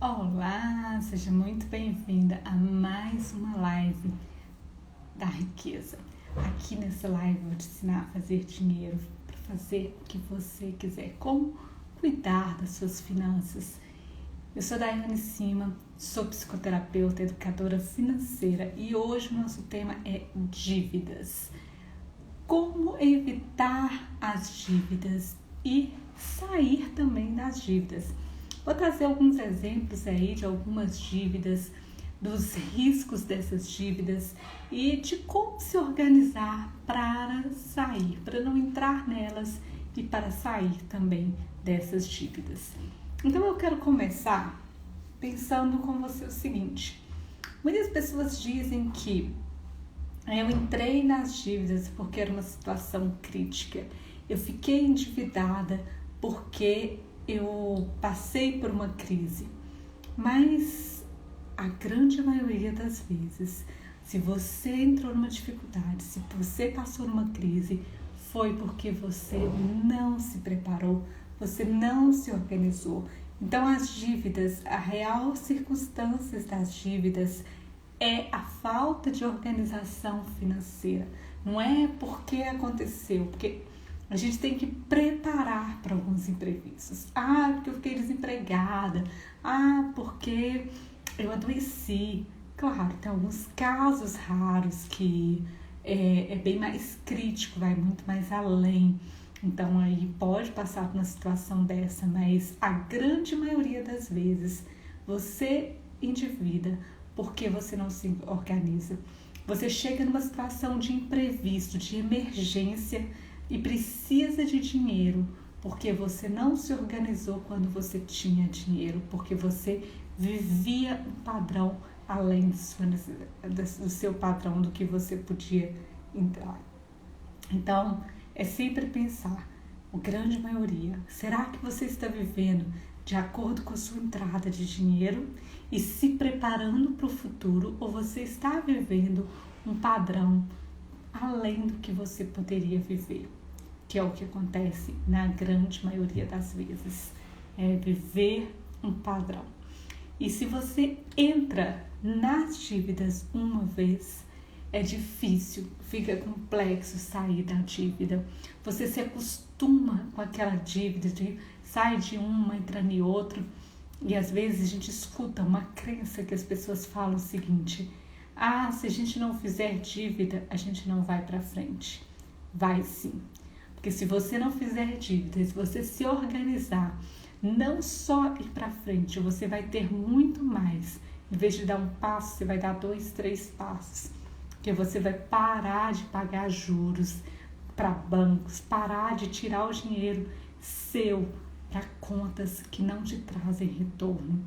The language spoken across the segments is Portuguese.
Olá, seja muito bem-vinda a mais uma live da riqueza. Aqui nessa live eu vou te ensinar a fazer dinheiro para fazer o que você quiser, como cuidar das suas finanças. Eu sou Daiane Cima, sou psicoterapeuta, educadora financeira e hoje o nosso tema é dívidas. Como evitar as dívidas e sair também das dívidas. Vou trazer alguns exemplos aí de algumas dívidas, dos riscos dessas dívidas e de como se organizar para sair, para não entrar nelas e para sair também dessas dívidas. Então eu quero começar pensando com você o seguinte: muitas pessoas dizem que eu entrei nas dívidas porque era uma situação crítica, eu fiquei endividada porque eu passei por uma crise, mas a grande maioria das vezes, se você entrou numa dificuldade, se você passou numa crise, foi porque você não se preparou, você não se organizou. Então as dívidas, a real circunstância das dívidas é a falta de organização financeira. Não é porque aconteceu, porque a gente tem que preparar para alguns imprevistos. Porque eu fiquei desempregada. Porque eu adoeci. Claro, tem alguns casos raros que é bem mais crítico, vai muito mais além. Então aí pode passar por uma situação dessa, mas a grande maioria das vezes você endivida porque você não se organiza. Você chega numa situação de imprevisto, de emergência, e precisa de dinheiro porque você não se organizou quando você tinha dinheiro, porque você vivia um padrão além do seu padrão, do que você podia entrar. Então, é sempre pensar, a grande maioria, será que você está vivendo de acordo com a sua entrada de dinheiro e se preparando para o futuro, ou você está vivendo um padrão além do que você poderia viver? Que é o que acontece na grande maioria das vezes, é viver um padrão. E se você entra nas dívidas uma vez, é difícil, fica complexo sair da dívida. Você se acostuma com aquela dívida, sai de uma, entra em outra. E às vezes a gente escuta uma crença que as pessoas falam o seguinte: se a gente não fizer dívida, a gente não vai para frente. Vai sim. Porque se você não fizer dívida, se você se organizar, não só ir para frente, você vai ter muito mais. Em vez de dar um passo, você vai dar 2, 3 passos. Porque você vai parar de pagar juros para bancos, parar de tirar o dinheiro seu para contas que não te trazem retorno.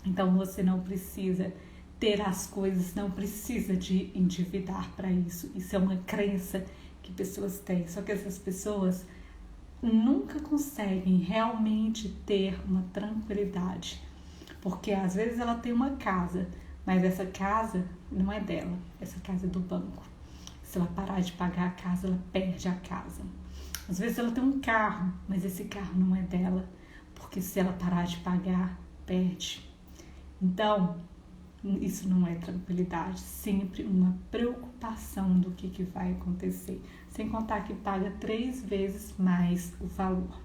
Então você não precisa ter as coisas, não precisa de endividar para isso. Isso é uma crença que pessoas têm, só que essas pessoas nunca conseguem realmente ter uma tranquilidade, porque às vezes ela tem uma casa, mas essa casa não é dela, essa casa é do banco. Se ela parar de pagar a casa, ela perde a casa. Às vezes ela tem um carro, mas esse carro não é dela, porque se ela parar de pagar, perde. Então, isso não é tranquilidade, sempre uma preocupação do que vai acontecer. Sem contar que paga 3 vezes mais o valor.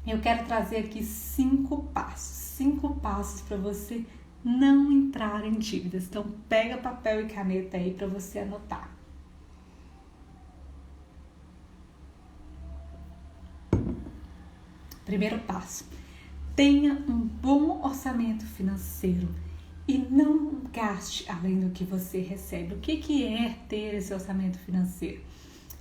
Eu quero trazer aqui 5 passos para você não entrar em dívidas. Então, pega papel e caneta aí para você anotar. Primeiro passo: tenha um bom orçamento financeiro e não gaste além do que você recebe. O que é ter esse orçamento financeiro?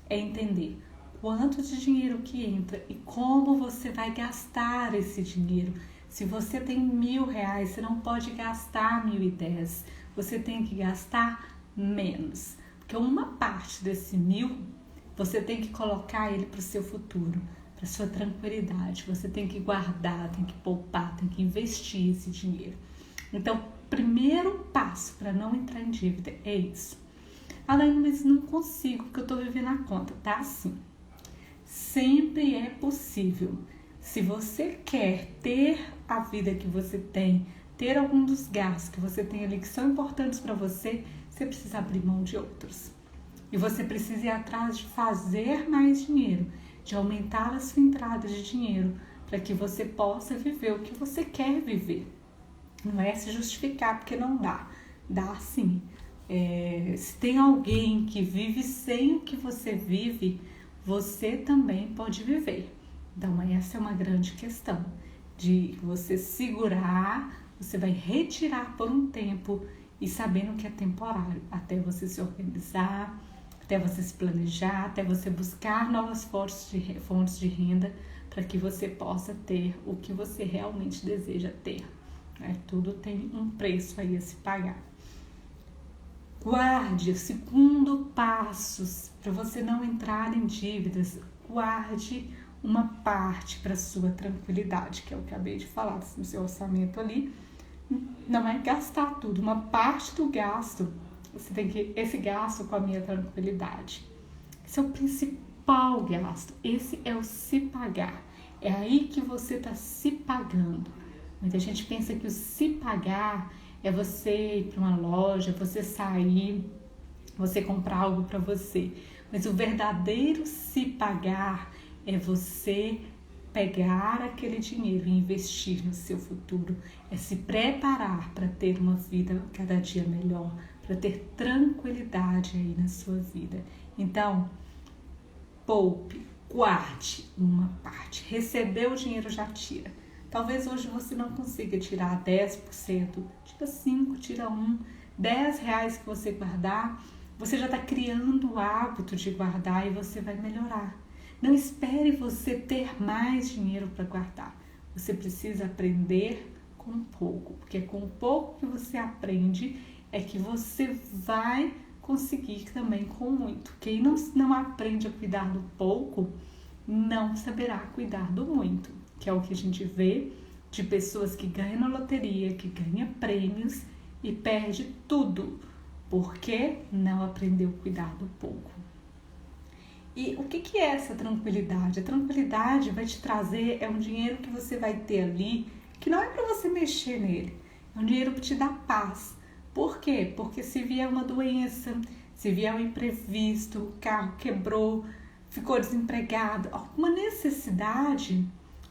É entender quanto de dinheiro que entra e como você vai gastar esse dinheiro. Se você tem R$1.000, você não pode gastar 1.010. Você tem que gastar menos. Porque uma parte desse 1.000, você tem que colocar ele para o seu futuro, para a sua tranquilidade. Você tem que guardar, tem que poupar, tem que investir esse dinheiro. Então, primeiro passo para não entrar em dívida é isso. Mas não consigo, porque eu estou vivendo a conta. Tá sim. Sempre é possível. Se você quer ter a vida que você tem, ter algum dos gastos que você tem ali que são importantes para você, você precisa abrir mão de outros. E você precisa ir atrás de fazer mais dinheiro, de aumentar a sua entrada de dinheiro, para que você possa viver o que você quer viver. Não é se justificar porque não dá. Dá sim. Se tem alguém que vive sem o que você vive, você também pode viver. Então essa é uma grande questão. De você segurar, você vai retirar por um tempo e sabendo que é temporário. Até você se organizar, até você se planejar, até você buscar novas fontes de renda para que você possa ter o que você realmente deseja ter. Tudo tem um preço aí a se pagar. Guarde o segundo passo para você não entrar em dívidas. Guarde uma parte para sua tranquilidade, que eu acabei de falar no seu orçamento ali. Não é gastar tudo, uma parte do gasto, você tem que esse gasto com a minha tranquilidade. Esse é o principal gasto, esse é o se pagar. É aí que você está se pagando. Muita gente pensa que o se pagar é você ir para uma loja, você sair, você comprar algo para você. Mas o verdadeiro se pagar é você pegar aquele dinheiro e investir no seu futuro. É se preparar para ter uma vida cada dia melhor, para ter tranquilidade aí na sua vida. Então, poupe, guarde uma parte. Recebeu o dinheiro, já tira. Talvez hoje você não consiga tirar 10%, tira 5%, tira 1%, R$10 que você guardar, você já está criando o hábito de guardar e você vai melhorar. Não espere você ter mais dinheiro para guardar. Você precisa aprender com pouco, porque é com pouco que você aprende é que você vai conseguir também com muito. Quem não aprende a cuidar do pouco, não saberá cuidar do muito, que é o que a gente vê de pessoas que ganham na loteria, que ganham prêmios e perde tudo, porque não aprendeu a cuidar do pouco. E o que é essa tranquilidade? A tranquilidade vai te trazer, é um dinheiro que você vai ter ali, que não é para você mexer nele, é um dinheiro para te dar paz. Por quê? Porque se vier uma doença, se vier um imprevisto, o carro quebrou, ficou desempregado, alguma necessidade,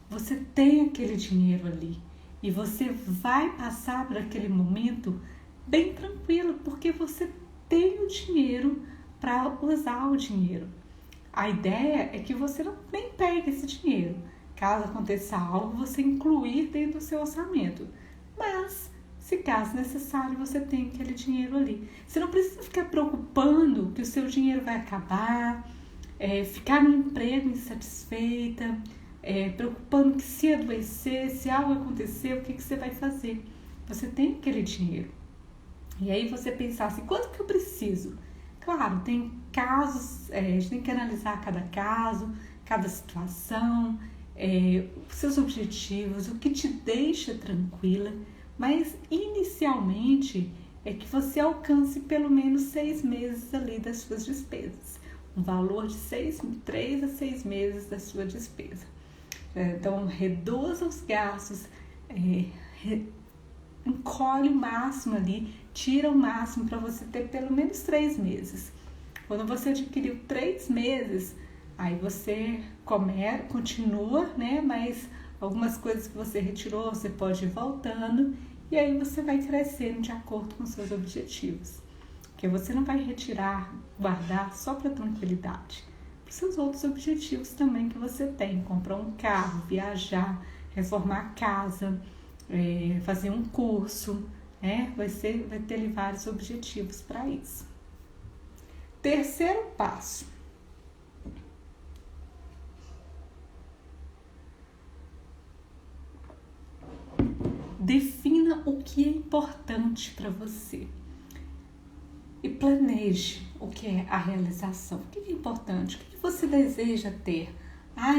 você tem aquele dinheiro ali e você vai passar por aquele momento bem tranquilo, porque você tem o dinheiro para usar o dinheiro. A ideia é que você não nem pegue esse dinheiro. Caso aconteça algo, você incluir dentro do seu orçamento. Mas, se caso necessário, você tem aquele dinheiro ali. Você não precisa ficar preocupando que o seu dinheiro vai acabar, ficar no emprego insatisfeita, preocupando que se adoecer, se algo acontecer, o que você vai fazer? Você tem aquele dinheiro. E aí você pensar assim, quanto que eu preciso? Claro, tem casos, a gente tem que analisar cada caso, cada situação, os seus objetivos, o que te deixa tranquila, mas inicialmente é que você alcance pelo menos 6 meses ali das suas despesas, um valor de 3 a 6 meses da sua despesa. Então, reduza os gastos, encolhe o máximo ali, tira o máximo para você ter pelo menos 3 meses. Quando você adquiriu 3 meses, aí você continua, né? Mas algumas coisas que você retirou, você pode ir voltando e aí você vai crescendo de acordo com seus objetivos. Porque você não vai retirar, guardar só para tranquilidade. Para os seus outros objetivos também que você tem, comprar um carro, viajar, reformar a casa, fazer um curso, vai ter vários objetivos para isso. Terceiro passo. Defina o que é importante para você e planeje o que é a realização. O que é importante? O que você deseja ter?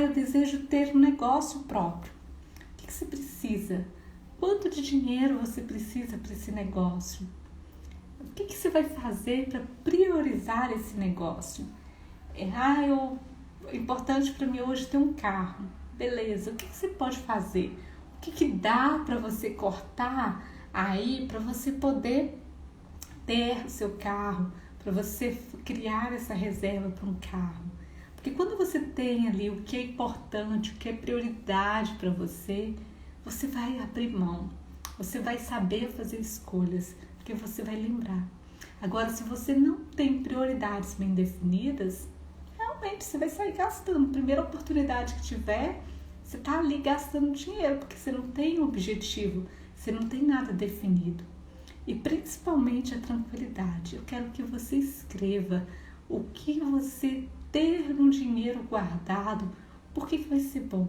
Eu desejo ter um negócio próprio. O que você precisa? Quanto de dinheiro você precisa para esse negócio? O que você vai fazer para priorizar esse negócio? Importante para mim hoje ter um carro. Beleza, o que você pode fazer? O que dá para você cortar aí para você poder ter o seu carro, para você criar essa reserva para um carro? Porque quando você tem ali o que é importante, o que é prioridade para você, você vai abrir mão, você vai saber fazer escolhas, porque você vai lembrar. Agora, se você não tem prioridades bem definidas, realmente você vai sair gastando. Primeira oportunidade que tiver, você está ali gastando dinheiro, porque você não tem um objetivo, você não tem nada definido. E principalmente a tranquilidade. Eu quero que você escreva o que você ter um dinheiro guardado, por que vai ser bom?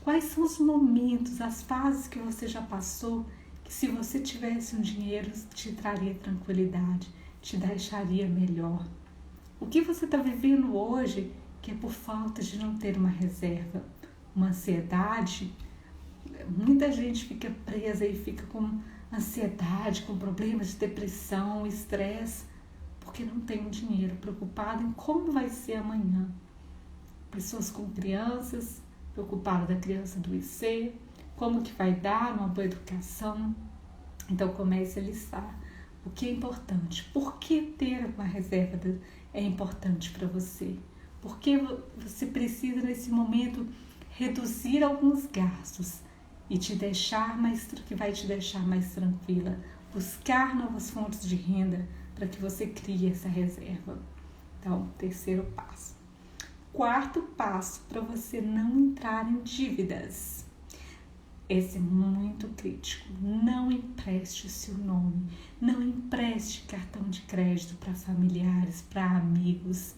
Quais são os momentos, as fases que você já passou, que se você tivesse um dinheiro te traria tranquilidade, te deixaria melhor? O que você está vivendo hoje que é por falta de não ter uma reserva? Uma ansiedade? Muita gente fica presa e fica com ansiedade, com problemas de depressão, estresse, porque não tem dinheiro, preocupado em como vai ser amanhã. Pessoas com crianças, preocupadas da criança do IC, como que vai dar uma boa educação. Então comece a listar o que é importante. Por que ter uma reserva é importante para você? Por que você precisa nesse momento reduzir alguns gastos e te deixar que vai te deixar mais tranquila? Buscar novas fontes de renda para que você crie essa reserva. Então, terceiro passo. Quarto passo, para você não entrar em dívidas. Esse é muito crítico. Não empreste o seu nome. Não empreste cartão de crédito para familiares, para amigos.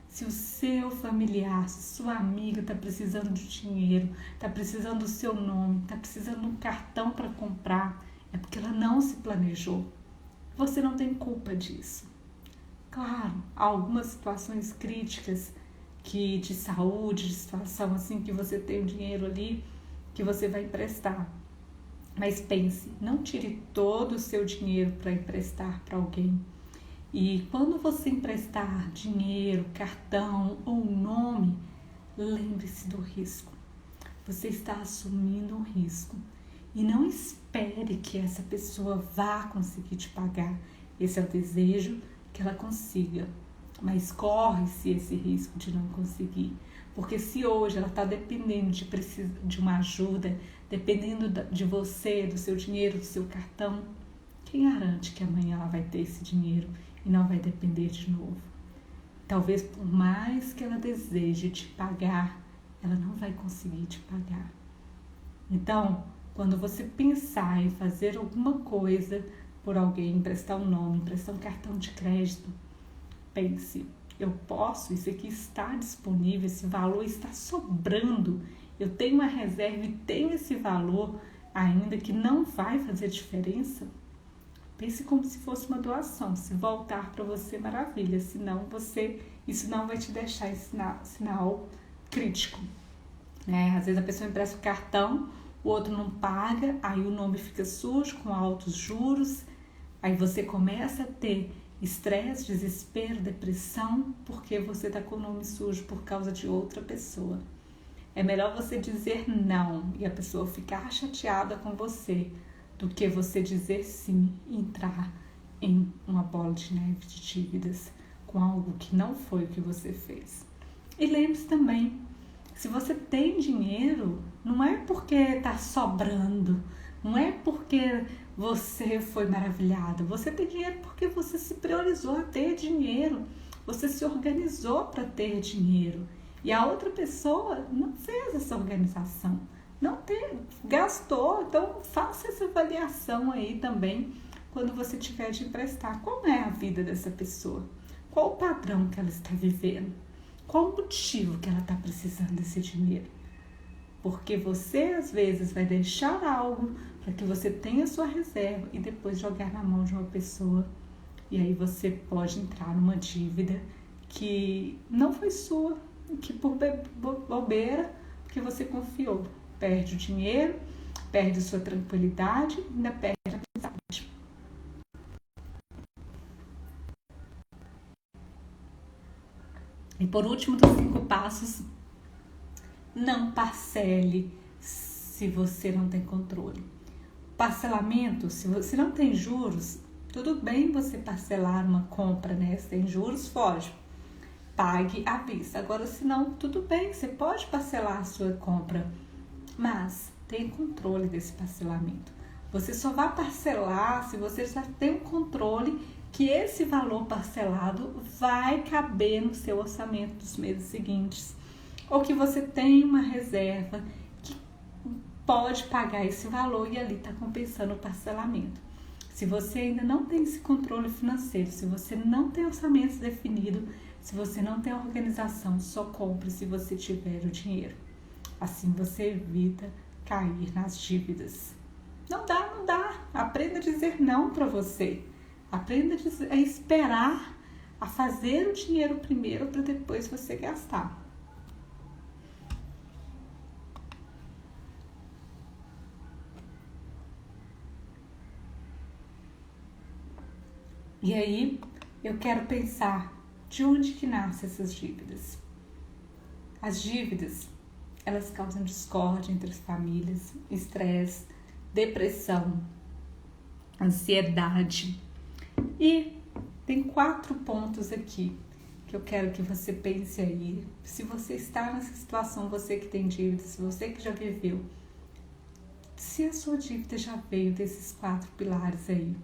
Se o seu familiar, se sua amiga está precisando de dinheiro, está precisando do seu nome, está precisando de um cartão para comprar, é porque ela não se planejou. Você não tem culpa disso. Claro, há algumas situações críticas de saúde, de situação assim, que você tem o dinheiro ali, que você vai emprestar. Mas pense, não tire todo o seu dinheiro para emprestar para alguém. E quando você emprestar dinheiro, cartão ou nome, lembre-se do risco. Você está assumindo um risco. E não espere que essa pessoa vá conseguir te pagar. Esse é o desejo, que ela consiga. Mas corre-se esse risco de não conseguir. Porque se hoje ela está dependendo de uma ajuda, dependendo de você, do seu dinheiro, do seu cartão, quem garante que amanhã ela vai ter esse dinheiro e não vai depender de novo? Talvez por mais que ela deseje te pagar, ela não vai conseguir te pagar. Então, quando você pensar em fazer alguma coisa por alguém, emprestar um nome, emprestar um cartão de crédito, pense, eu posso, isso aqui está disponível, esse valor está sobrando, eu tenho uma reserva e tenho esse valor ainda que não vai fazer diferença. Pense como se fosse uma doação. Se voltar para você, maravilha. Se não, isso não vai te deixar esse sinal crítico. Às vezes a pessoa empresta o cartão, o outro não paga, aí o nome fica sujo, com altos juros. Aí você começa a ter estresse, desespero, depressão, porque você está com o nome sujo por causa de outra pessoa. É melhor você dizer não e a pessoa ficar chateada com você, do que você dizer sim e entrar em uma bola de neve de dívidas com algo que não foi o que você fez. E lembre-se também, se você tem dinheiro, não é porque está sobrando, não é porque você foi maravilhado. Você tem dinheiro porque você se priorizou a ter dinheiro, você se organizou para ter dinheiro. E a outra pessoa não fez essa organização, gastou. Então faça essa avaliação aí também quando você tiver de emprestar. Como é a vida dessa pessoa? Qual o padrão que ela está vivendo? Qual o motivo que ela está precisando desse dinheiro? Porque você às vezes vai deixar algo para que você tenha sua reserva e depois jogar na mão de uma pessoa. E aí você pode entrar numa dívida que não foi sua, que por bobeira, porque você confiou. Perde o dinheiro, perde sua tranquilidade, ainda perde a amizade. E por último dos 5 passos, Não parcele se você não tem controle. Parcelamento, se você não tem juros, tudo bem você parcelar uma compra, né? Se tem juros, foge. Pague à vista. Agora, se não, tudo bem, você pode parcelar a sua compra, mas tenha controle desse parcelamento. Você só vai parcelar se você já tem um controle que esse valor parcelado vai caber no seu orçamento dos meses seguintes. Ou que você tem uma reserva que pode pagar esse valor e ali está compensando o parcelamento. Se você ainda não tem esse controle financeiro, se você não tem orçamento definido, se você não tem organização, só compre se você tiver o dinheiro. Assim você evita cair nas dívidas. Não dá. Aprenda a dizer não para você. Aprenda a esperar, a fazer o dinheiro primeiro para depois você gastar. E aí, eu quero pensar de onde que nascem essas dívidas. As dívidas, elas causam discórdia entre as famílias, estresse, depressão, ansiedade. E tem 4 pontos aqui que eu quero que você pense aí. Se você está nessa situação, você que tem dívida, se você que já viveu, se a sua dívida já veio desses 4 pilares aí.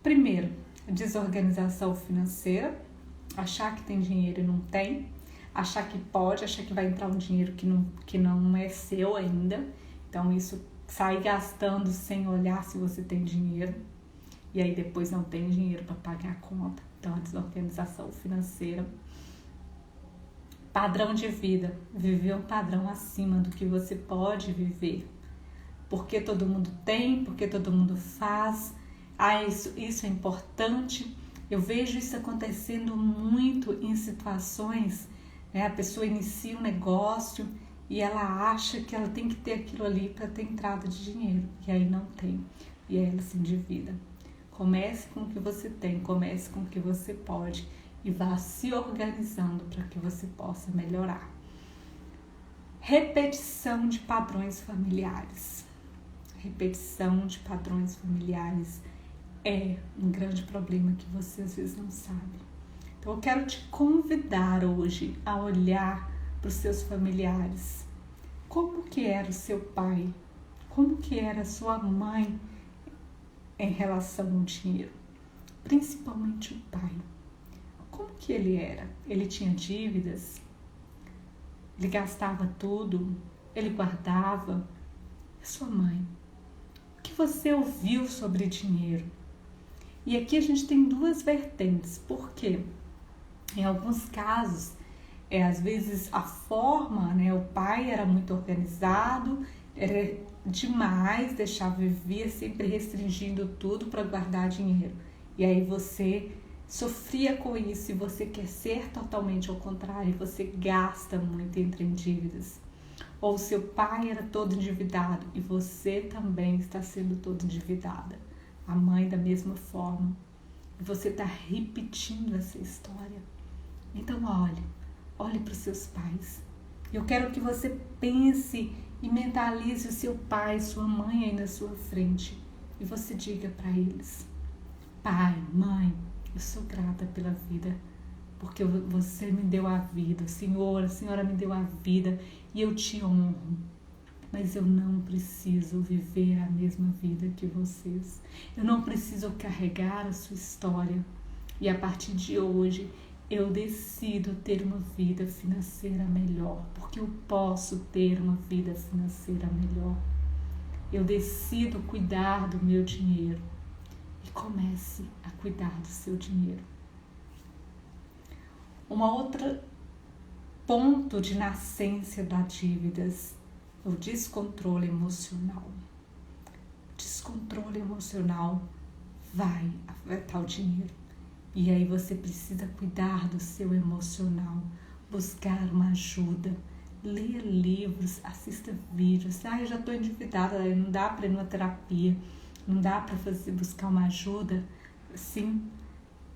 Primeiro, desorganização financeira, achar que tem dinheiro e não tem, achar que pode, achar que vai entrar um dinheiro que não é seu ainda. Então, isso sai gastando sem olhar se você tem dinheiro. E aí depois não tem dinheiro para pagar a conta. Então, a desorganização financeira. Padrão de vida. Viver um padrão acima do que você pode viver. Porque todo mundo tem, porque todo mundo faz. Isso é importante. Eu vejo isso acontecendo muito em situações, né? A pessoa inicia um negócio e ela acha que ela tem que ter aquilo ali para ter entrada de dinheiro. E aí não tem. E aí ela se endivida. Comece com o que você tem, comece com o que você pode e vá se organizando para que você possa melhorar. Repetição de padrões familiares. Repetição de padrões familiares é um grande problema que você às vezes não sabe. Então eu quero te convidar hoje a olhar para os seus familiares. Como que era o seu pai? Como que era a sua mãe em relação ao dinheiro? Principalmente o pai. Como que ele era? Ele tinha dívidas? Ele gastava tudo? Ele guardava? E sua mãe? O que você ouviu sobre dinheiro? E aqui a gente tem 2 vertentes. Por quê? Em alguns casos, às vezes a forma, né? O pai era muito organizado, era demais, vivia sempre restringindo tudo para guardar dinheiro. E aí você sofria com isso e você quer ser totalmente ao contrário, você gasta muito, entra em dívidas. Ou seu pai era todo endividado e você também está sendo todo endividada. A mãe da mesma forma. E você está repetindo essa história. Então olhe para os seus pais. Eu quero que você pense e mentalize o seu pai, sua mãe aí na sua frente. E você diga para eles: pai, mãe, eu sou grata pela vida, porque você me deu a vida, a senhora me deu a vida e eu te honro. Mas eu não preciso viver a mesma vida que vocês. Eu não preciso carregar a sua história. E a partir de hoje, eu decido ter uma vida financeira melhor, porque eu posso ter uma vida financeira melhor. Eu decido cuidar do meu dinheiro. E comece a cuidar do seu dinheiro. Uma outra ponto de nascência das dívidas, o descontrole emocional. O descontrole emocional vai afetar o dinheiro. E aí você precisa cuidar do seu emocional, buscar uma ajuda, leia livros, assista vídeos. Eu já estou endividada, não dá para ir numa terapia, não dá para buscar uma ajuda. Sim,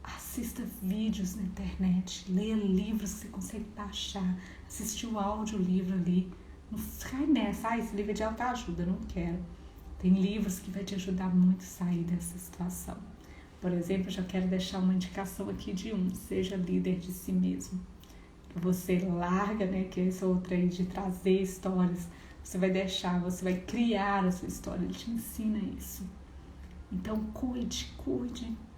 Assista vídeos na internet, leia livros que você consegue baixar, assistir o audiolivro ali. Não cai nessa, esse livro é de autoajuda, não quero. Tem livros que vai te ajudar muito a sair dessa situação. Por exemplo, eu já quero deixar uma indicação aqui de seja líder de si mesmo. Você larga, né, que é essa outra aí de trazer histórias, você vai criar a sua história, ele te ensina isso. Então, cuide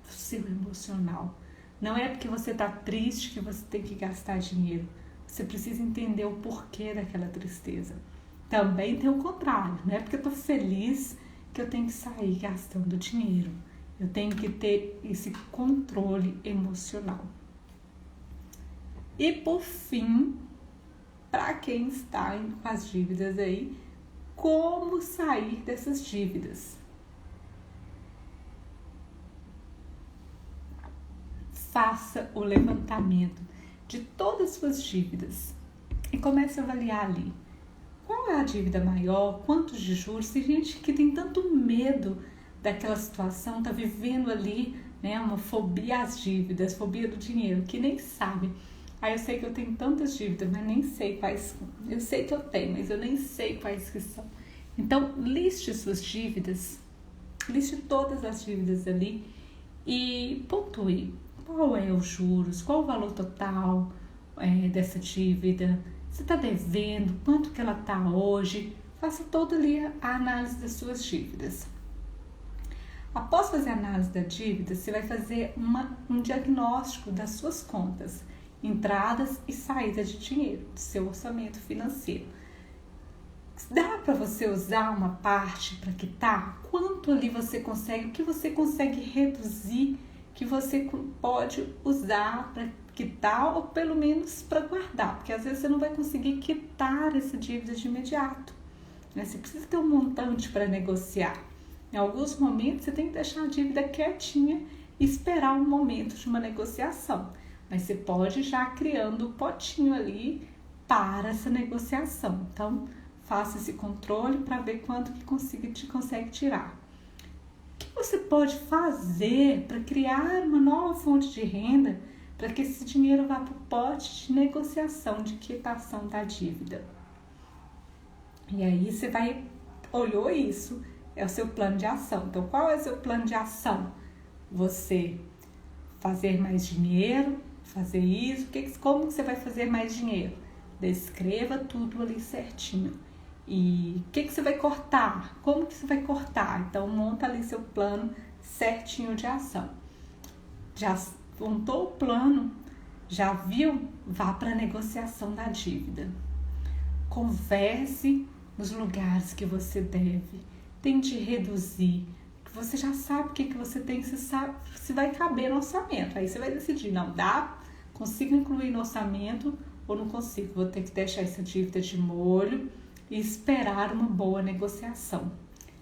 do seu emocional. Não é porque você está triste que você tem que gastar dinheiro. Você precisa entender o porquê daquela tristeza. Também tem o contrário, não é porque eu estou feliz que eu tenho que sair gastando dinheiro. Eu tenho que ter esse controle emocional. E por fim, para quem está com as dívidas aí, como sair dessas dívidas? Faça o levantamento de todas as suas dívidas e comece a avaliar ali. Qual é a dívida maior? Quantos de juros? Tem gente que tem tanto medo daquela situação, está vivendo ali, né, uma fobia às dívidas, fobia do dinheiro, que nem sabe. Eu sei que eu tenho tantas dívidas, mas nem sei quais. Eu sei que eu tenho, mas eu nem sei quais que são. Então, liste suas dívidas, liste todas as dívidas ali e pontue. Qual é os juros? Qual o valor total dessa dívida? Você está devendo? Quanto que ela está hoje? Faça toda ali a análise das suas dívidas. Após fazer a análise da dívida, você vai fazer um diagnóstico das suas contas, entradas e saídas de dinheiro, do seu orçamento financeiro. Dá para você usar uma parte para quitar? Quanto ali você consegue? O que você consegue reduzir? Que você pode usar para quitar ou pelo menos para guardar? Porque às vezes você não vai conseguir quitar essa dívida de imediato, né? Você precisa ter um montante para negociar. Em alguns momentos você tem que deixar a dívida quietinha e esperar um momento de uma negociação. Mas você pode já criando um potinho ali para essa negociação. Então, faça esse controle para ver quanto que consegue tirar. O que você pode fazer para criar uma nova fonte de renda para que esse dinheiro vá para o pote de negociação, de quitação da dívida? E aí você olhou isso, é o seu plano de ação. Então, qual é o seu plano de ação? Você fazer mais dinheiro, fazer isso, como você vai fazer mais dinheiro? Descreva tudo ali certinho. E o que você vai cortar? Como que você vai cortar? Então, monta ali seu plano certinho de ação. Já montou o plano? Já viu? Vá para a negociação da dívida. Converse nos lugares que você deve. Tente reduzir. Você já sabe o que você tem, você sabe se vai caber no orçamento. Aí você vai decidir, não dá? Consigo incluir no orçamento ou não consigo? Vou ter que deixar essa dívida de molho e esperar uma boa negociação.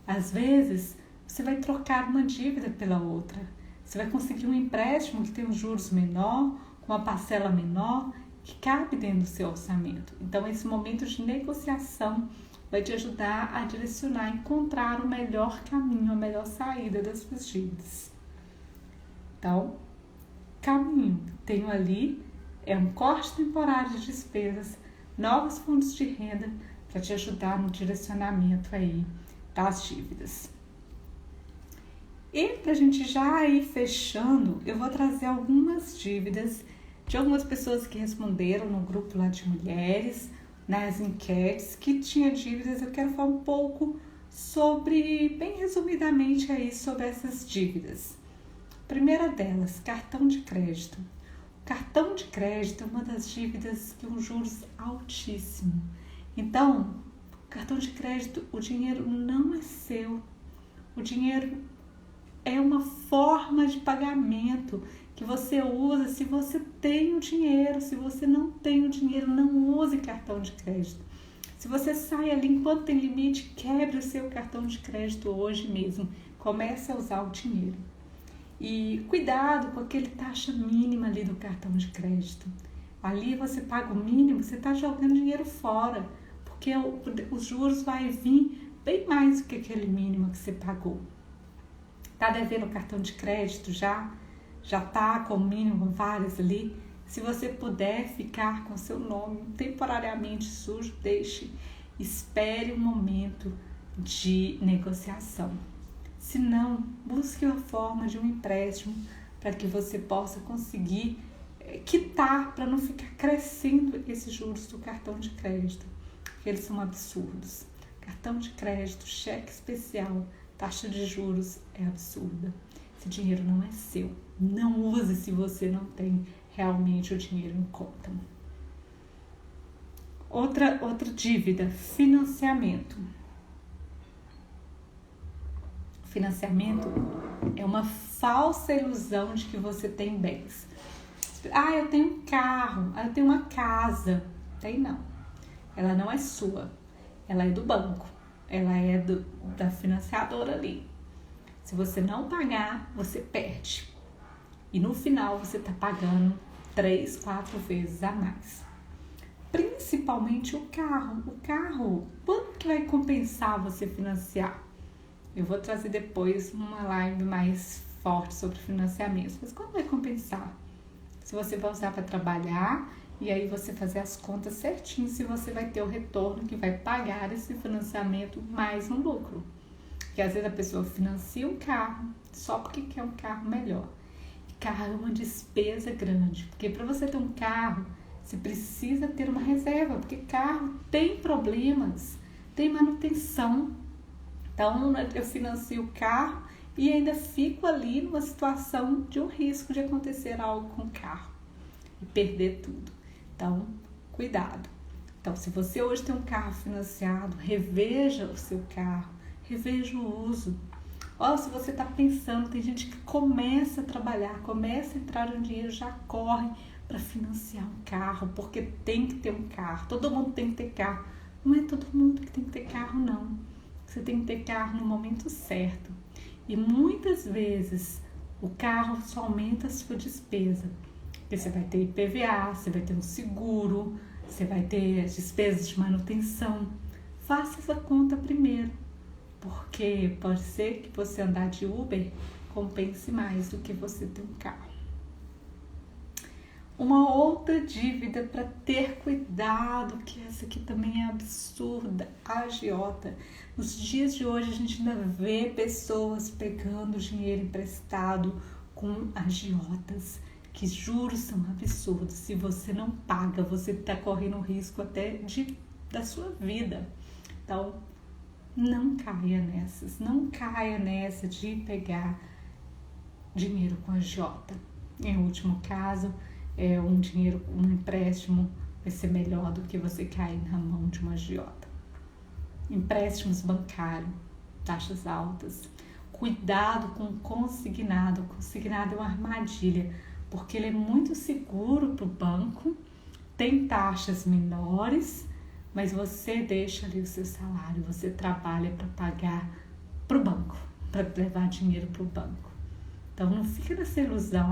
Às vezes, você vai trocar uma dívida pela outra. Você vai conseguir um empréstimo que tem um juros menor, com uma parcela menor, que cabe dentro do seu orçamento. Então, esse momento de negociação vai te ajudar a direcionar, a encontrar o melhor caminho, a melhor saída das suas dívidas. Então, caminho. Tenho ali, um corte temporário de despesas, novas fontes de renda para te ajudar no direcionamento aí das dívidas. E para a gente já ir fechando, eu vou trazer algumas dívidas de algumas pessoas que responderam no grupo lá de mulheres, nas enquetes, que tinha dívidas. Eu quero falar um pouco sobre, bem resumidamente aí, sobre essas dívidas. Primeira delas, cartão de crédito. O cartão de crédito é uma das dívidas que tem um juros altíssimo. Então, cartão de crédito, o dinheiro não é seu. O dinheiro é uma forma de pagamento que você usa se você tem o dinheiro. Se você não tem o dinheiro, não use cartão de crédito. Se você sai ali enquanto tem limite, quebre o seu cartão de crédito hoje mesmo. Comece a usar o dinheiro. E cuidado com aquele taxa mínima ali do cartão de crédito. Ali você paga o mínimo, você está jogando dinheiro fora, porque os juros vai vir bem mais do que aquele mínimo que você pagou. Está devendo o cartão de crédito já? já está com o mínimo vários ali. Se você puder ficar com seu nome temporariamente sujo, deixe. Espere um momento de negociação. Se não, busque a forma de um empréstimo para que você possa conseguir quitar, para não ficar crescendo esses juros do cartão de crédito, porque eles são absurdos. Cartão de crédito, cheque especial, taxa de juros é absurda. Esse dinheiro não é seu. Não use se você não tem realmente o dinheiro em conta. Outra dívida, financiamento. Financiamento é uma falsa ilusão de que você tem bens. Eu tenho um carro, eu tenho uma casa. Tem não. Ela não é sua. Ela é do banco. Ela é da financiadora ali. Se você não pagar, você perde. E no final você está pagando 3, 4 vezes a mais. Principalmente o carro. O carro, quanto que vai compensar você financiar? Eu vou trazer depois uma live mais forte sobre financiamento. Mas quanto vai compensar? Se você vai usar para trabalhar e aí você fazer as contas certinho, se você vai ter o retorno que vai pagar esse financiamento mais um lucro. Porque às vezes a pessoa financia um carro só porque quer um carro melhor. E carro é uma despesa grande. Porque para você ter um carro, você precisa ter uma reserva. Porque carro tem problemas, tem manutenção. Então eu financio o carro e ainda fico ali numa situação de um risco de acontecer algo com o carro e perder tudo. Então, cuidado. Então, se você hoje tem um carro financiado, reveja o seu carro, reveja o uso. Olha, se você está pensando, tem gente que começa a trabalhar, começa a entrar no dinheiro, já corre para financiar um carro, porque tem que ter um carro. Todo mundo tem que ter carro. Não é todo mundo que tem que ter carro, não. Você tem que ter carro no momento certo. E muitas vezes o carro só aumenta a sua despesa. Porque você vai ter IPVA, você vai ter um seguro, você vai ter as despesas de manutenção. Faça essa conta primeiro. Porque pode ser que você andar de Uber compense mais do que você ter um carro. Uma outra dívida para ter cuidado, que essa aqui também é absurda, a agiota. Nos dias de hoje a gente ainda vê pessoas pegando dinheiro emprestado com agiotas, que juros são absurdos. Se você não paga, você está correndo risco até da sua vida. Então, não caia nessas, não caia nessa de pegar dinheiro com agiota. Em último caso, um empréstimo vai ser melhor do que você cair na mão de uma agiota. Empréstimos bancários, taxas altas. Cuidado com o consignado. O consignado é uma armadilha, porque ele é muito seguro para o banco, tem taxas menores, mas você deixa ali o seu salário, você trabalha para pagar para o banco, para levar dinheiro para o banco. Então não fica nessa ilusão,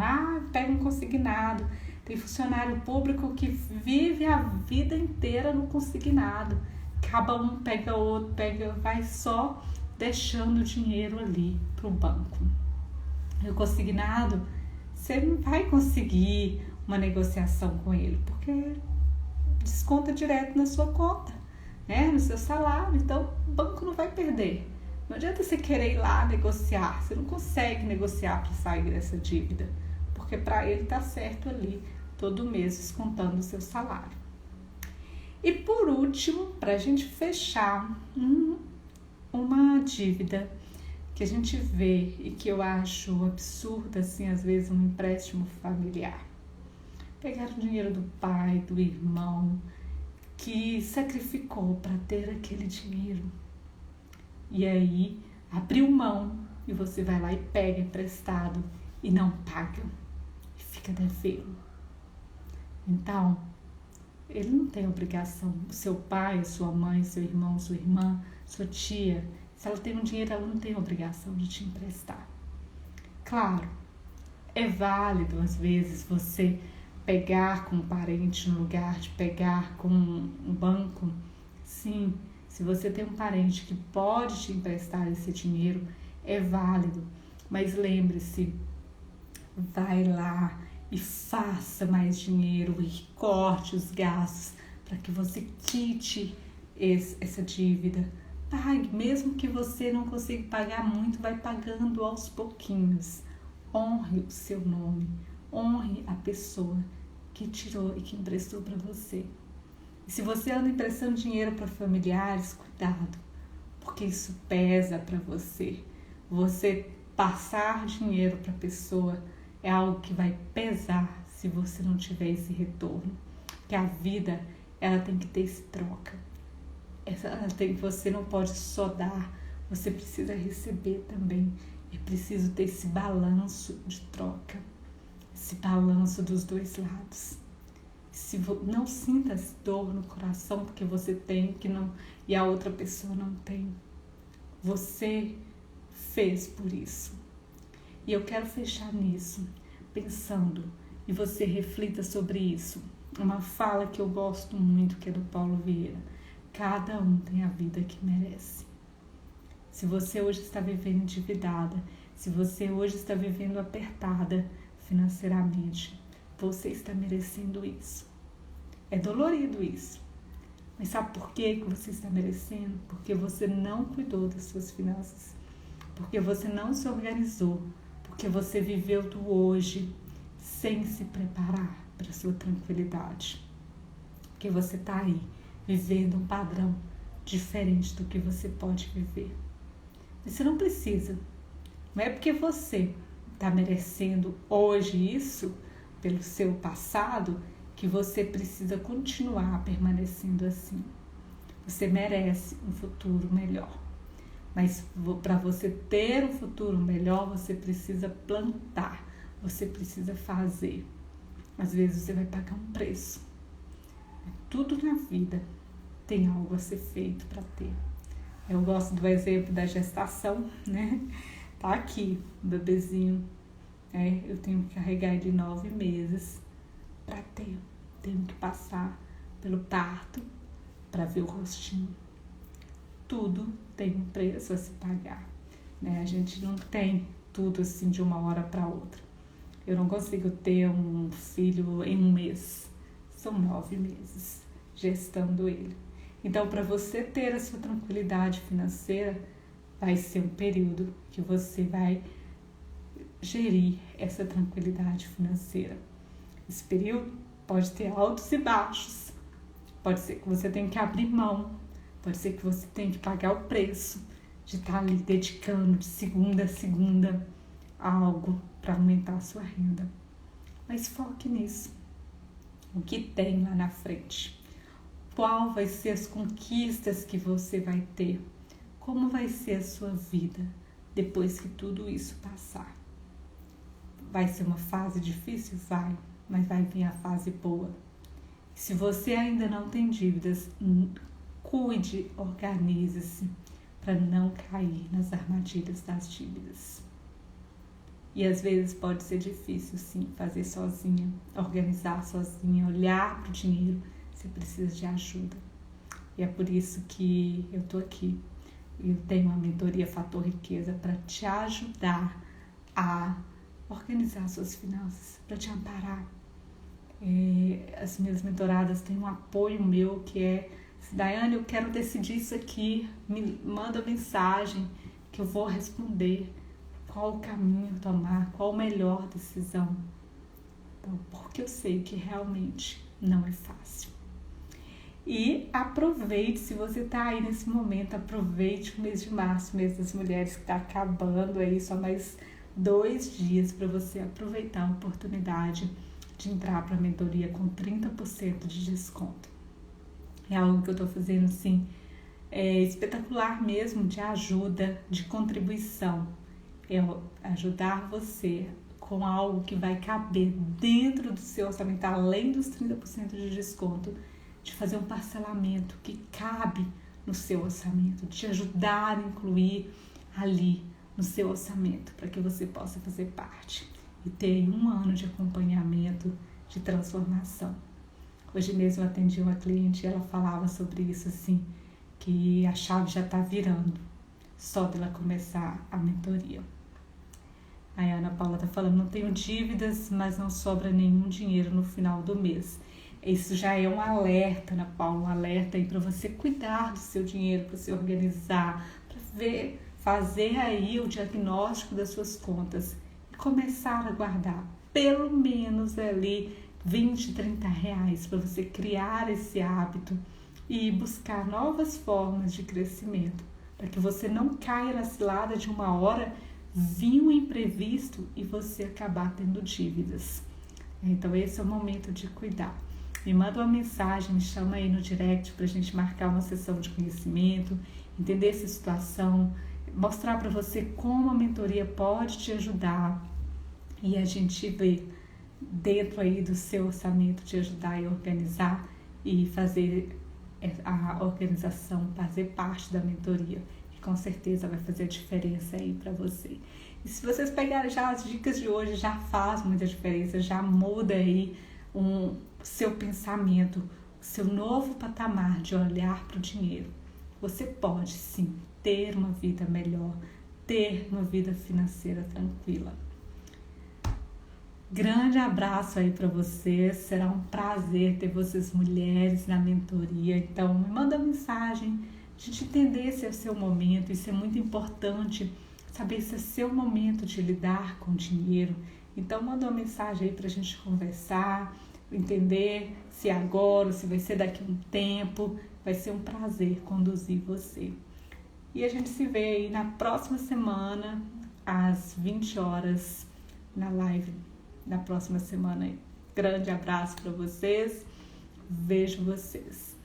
pega um consignado. Tem funcionário público que vive a vida inteira no consignado. Acaba um, pega outro, vai só deixando o dinheiro ali para o banco. E o consignado, você não vai conseguir uma negociação com ele, porque desconta direto na sua conta, né? No seu salário. Então o banco não vai perder. Não adianta você querer ir lá negociar. Você não consegue negociar para sair dessa dívida, porque para ele tá certo ali, todo mês descontando o seu salário. E por último, para a gente fechar, uma dívida que a gente vê e que eu acho absurda, assim, às vezes um empréstimo familiar. Pegar o dinheiro do pai, do irmão, que sacrificou para ter aquele dinheiro. E aí, abriu mão e você vai lá e pega emprestado e não paga. E fica devendo. Então, ele não tem obrigação. O seu pai, sua mãe, seu irmão, sua irmã, sua tia, se ela tem um dinheiro, ela não tem obrigação de te emprestar. Claro, é válido às vezes você pegar com um parente no lugar de pegar com um banco. Sim, se você tem um parente que pode te emprestar esse dinheiro, é válido. Mas lembre-se, vai lá e faça mais dinheiro e corte os gastos para que você quite essa dívida. Pague, mesmo que você não consiga pagar muito, vai pagando aos pouquinhos. Honre o seu nome, honre a pessoa que tirou e que emprestou para você. E se você anda emprestando dinheiro para familiares, cuidado, porque isso pesa para você. Você passar dinheiro para a pessoa é algo que vai pesar se você não tiver esse retorno. Porque a vida, ela tem que ter esse troca. Você não pode só dar, você precisa receber também. É preciso ter esse balanço de troca, esse balanço dos dois lados. Não sinta dor no coração porque você tem que não, e a outra pessoa não tem. Você fez por isso. E eu quero fechar nisso, pensando, e você reflita sobre isso. Uma fala que eu gosto muito, que é do Paulo Vieira. Cada um tem a vida que merece. Se você hoje está vivendo endividada, se você hoje está vivendo apertada financeiramente, você está merecendo isso. É dolorido isso. Mas sabe por que você está merecendo? Porque você não cuidou das suas finanças. Porque você não se organizou. Porque você viveu do hoje sem se preparar para a sua tranquilidade. Porque você está aí vivendo um padrão diferente do que você pode viver. Mas você não precisa. Não é porque você está merecendo hoje isso, pelo seu passado, que você precisa continuar permanecendo assim. Você merece um futuro melhor. Mas para você ter um futuro melhor, você precisa plantar. Você precisa fazer. Às vezes você vai pagar um preço. Tudo na vida tem algo a ser feito para ter. Eu gosto do exemplo da gestação, né? Tá aqui, o bebezinho. Eu tenho que carregar ele 9 meses para ter. Tenho que passar pelo parto para ver o rostinho. Tudo tem um preço a se pagar, né? A gente não tem tudo assim de uma hora para outra. Eu não consigo ter um filho em 1 mês. São 9 meses gestando ele. Então, para você ter a sua tranquilidade financeira, vai ser um período que você vai gerir essa tranquilidade financeira. Esse período pode ter altos e baixos. Pode ser que você tenha que abrir mão. Pode ser que você tenha que pagar o preço de estar ali dedicando de segunda a segunda a algo para aumentar a sua renda. Mas foque nisso. O que tem lá na frente? Qual vai ser as conquistas que você vai ter? Como vai ser a sua vida depois que tudo isso passar? Vai ser uma fase difícil? Vai, mas vai vir a fase boa. Se você ainda não tem dívidas, cuide, organize-se para não cair nas armadilhas das dívidas. E às vezes pode ser difícil, sim, fazer sozinha, organizar sozinha, olhar para o dinheiro. Você precisa de ajuda. E é por isso que eu tô aqui. Eu tenho a mentoria Fator Riqueza para te ajudar a organizar suas finanças, para te amparar. As minhas mentoradas têm um apoio meu que é: Daiane, eu quero decidir isso aqui, me manda mensagem que eu vou responder qual o caminho tomar, qual a melhor decisão. Então, porque eu sei que realmente não é fácil. E aproveite, se você está aí nesse momento, aproveite o mês de março, mês das mulheres, que está acabando aí, só mais 2 dias para você aproveitar a oportunidade de entrar para a mentoria com 30% de desconto. É algo que eu estou fazendo assim, espetacular mesmo, de ajuda, de contribuição. É ajudar você com algo que vai caber dentro do seu orçamento, além dos 30% de desconto, de fazer um parcelamento que cabe no seu orçamento, de te ajudar a incluir ali no seu orçamento, para que você possa fazer parte e ter 1 ano de acompanhamento, de transformação. Hoje mesmo eu atendi uma cliente e ela falava sobre isso assim, que a chave já está virando, só dela começar a mentoria. Aí, Ana, Paula está falando, não tenho dívidas, mas não sobra nenhum dinheiro no final do mês. Isso já é um alerta, Ana Paula, um alerta aí para você cuidar do seu dinheiro, para se organizar, para fazer aí o diagnóstico das suas contas e começar a guardar pelo menos ali 20, 30 reais para você criar esse hábito e buscar novas formas de crescimento, para que você não caia na cilada de uma hora vir um imprevisto e você acabar tendo dívidas. Então esse é o momento de cuidar. Me manda uma mensagem, me chama aí no direct para a gente marcar uma sessão de conhecimento, entender essa situação, mostrar para você como a mentoria pode te ajudar e a gente vê dentro aí do seu orçamento te ajudar a organizar e fazer a organização, fazer parte da mentoria, que com certeza vai fazer a diferença aí para você. E se vocês pegarem já as dicas de hoje, já faz muita diferença, já muda aí o seu pensamento, o seu novo patamar de olhar para o dinheiro. Você pode sim ter uma vida melhor, ter uma vida financeira tranquila. Grande abraço aí para vocês, será um prazer ter vocês mulheres na mentoria, então me manda mensagem, a gente entender se é o seu momento, isso é muito importante, saber se é seu momento de lidar com o dinheiro, então manda uma mensagem aí para a gente conversar, entender se é agora, se vai ser daqui a um tempo, vai ser um prazer conduzir você. E a gente se vê aí na próxima semana, às 20 horas, na live da próxima semana. Grande abraço para vocês, vejo vocês.